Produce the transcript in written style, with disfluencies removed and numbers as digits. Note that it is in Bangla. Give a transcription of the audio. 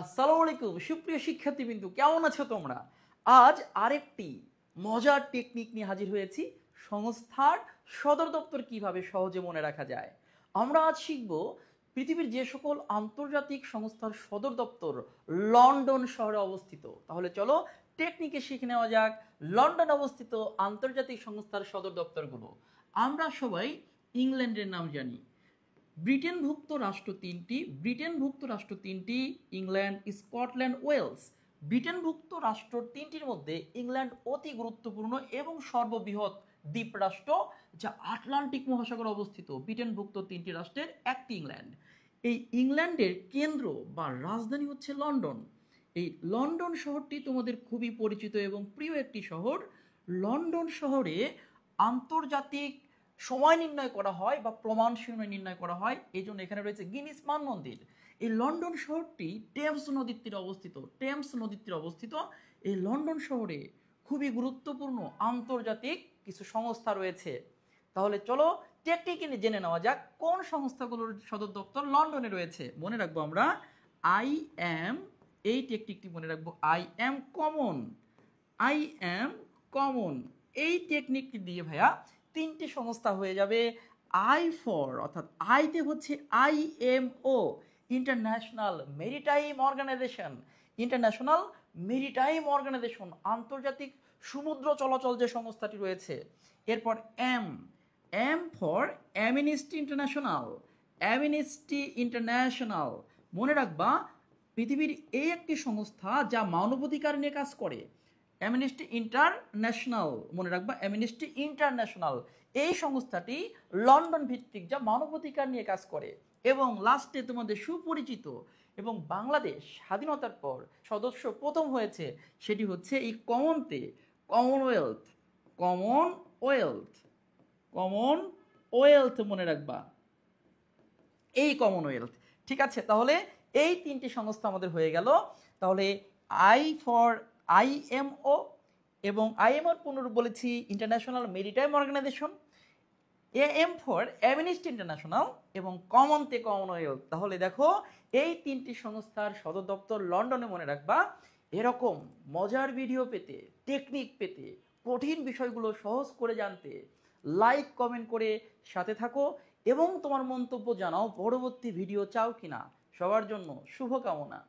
আসসালামু আলাইকুম সুপ্রিয় শিক্ষার্থীবৃন্দু, কেমন আছো তোমরা? আজ আরেকটি মজার টেকনিক নিয়ে হাজির হয়েছি। সংস্থার সদর দপ্তর কিভাবে সহজে মনে রাখা যায়। আমরা আজ শিখব পৃথিবীর যে সকল আন্তর্জাতিক সংস্থার সদর দপ্তর লন্ডন শহরে অবস্থিত। তাহলে চলো টেকনিকে শিখে নেওয়া যাক লন্ডন অবস্থিত আন্তর্জাতিক সংস্থার সদর দপ্তরগুলো। আমরা সবাই ইংল্যান্ডের নাম জানি। ব্রিটেনভুক্ত রাষ্ট্র তিনটি, ইংল্যান্ড, স্কটল্যান্ড, ওয়েলস। ব্রিটেনভুক্ত রাষ্ট্র তিনটির মধ্যে ইংল্যান্ড অতি গুরুত্বপূর্ণ এবং সর্ববৃহৎ দ্বীপ রাষ্ট্র, যা আটলান্টিক মহাসাগরে অবস্থিত। ব্রিটেনভুক্ত তিনটি রাষ্ট্রের একটি ইংল্যান্ড। এই ইংল্যান্ডের কেন্দ্র বা রাজধানী হচ্ছে লন্ডন। এই লন্ডন শহরটি তোমাদের খুবই পরিচিত এবং প্রিয় একটি শহর। লন্ডন শহরে আন্তর্জাতিক সময় নির্ণয় করা হয় বা প্রমাণ সময় নির্ণয় করা হয়। এই জন্য এখানে রয়েছে গিনিস মান মন্দির। এই লন্ডন শহরটি টেমস নদীর তীরে অবস্থিত। এই লন্ডন শহরে খুবই গুরুত্বপূর্ণ আন্তর্জাতিক কিছু সংস্থা রয়েছে। তাহলে চলো টেকনিকে জেনে নেওয়া যাক কোন সংস্থাগুলোর সদর দপ্তর লন্ডনে রয়েছে। মনে রাখবো আমরা আই এম, এই টেকনিকটি মনে রাখবো আই এম কমন। এই টেকনিকটি দিয়ে ভাইয়া তিনটি সংস্থা হয়ে যাবে। আই ফর, অর্থাৎ আইতে হচ্ছে IMO, ইন্টারন্যাশনাল মেরিটাইম অর্গানাইজেশন, আন্তর্জাতিক সমুদ্র চলাচল যে সংস্থাটি রয়েছে। এরপর এম ফর অ্যামনেস্টি ইন্টারন্যাশনাল। মনে রাখবা পৃথিবীর এই একটি সংস্থা যা মানবাধিকার নিয়ে কাজ করে। অ্যামনেস্টি ইন্টারন্যাশনাল, এই সংস্থাটি লন্ডন ভিত্তিক, যা মানবাধিকার নিয়ে কাজ করে। এবং লাস্টে তোমাদের সুপরিচিত এবং বাংলাদেশ স্বাধীনতার পর সদস্য প্রথম হয়েছে, সেটি হচ্ছে এই কমনওয়েলথ। মনে রাখবা এই কমনওয়েলথ। ঠিক আছে, তাহলে এই তিনটি সংস্থা আমাদের হয়ে গেল। তাহলে আই ফর IMO, এবং IMOর পুনরূপ বলেছি international maritime organisation, AM for amnesty international, এবং কমনওয়েলথ। তাহলে দেখো এই তিনটি সংস্থার সদর দপ্তর লন্ডনে। মনে রাখবা এরকম মজার ভিডিও পেতে, টেকনিক পেতে, কঠিন বিষয়গুলো সহজ করে জানতে লাইক কমেন্ট করে সাথে থাকো এবং তোমার মন্তব্য জানাও পরবর্তী ভিডিও চাও কিনা। সবার জন্য শুভকামনা।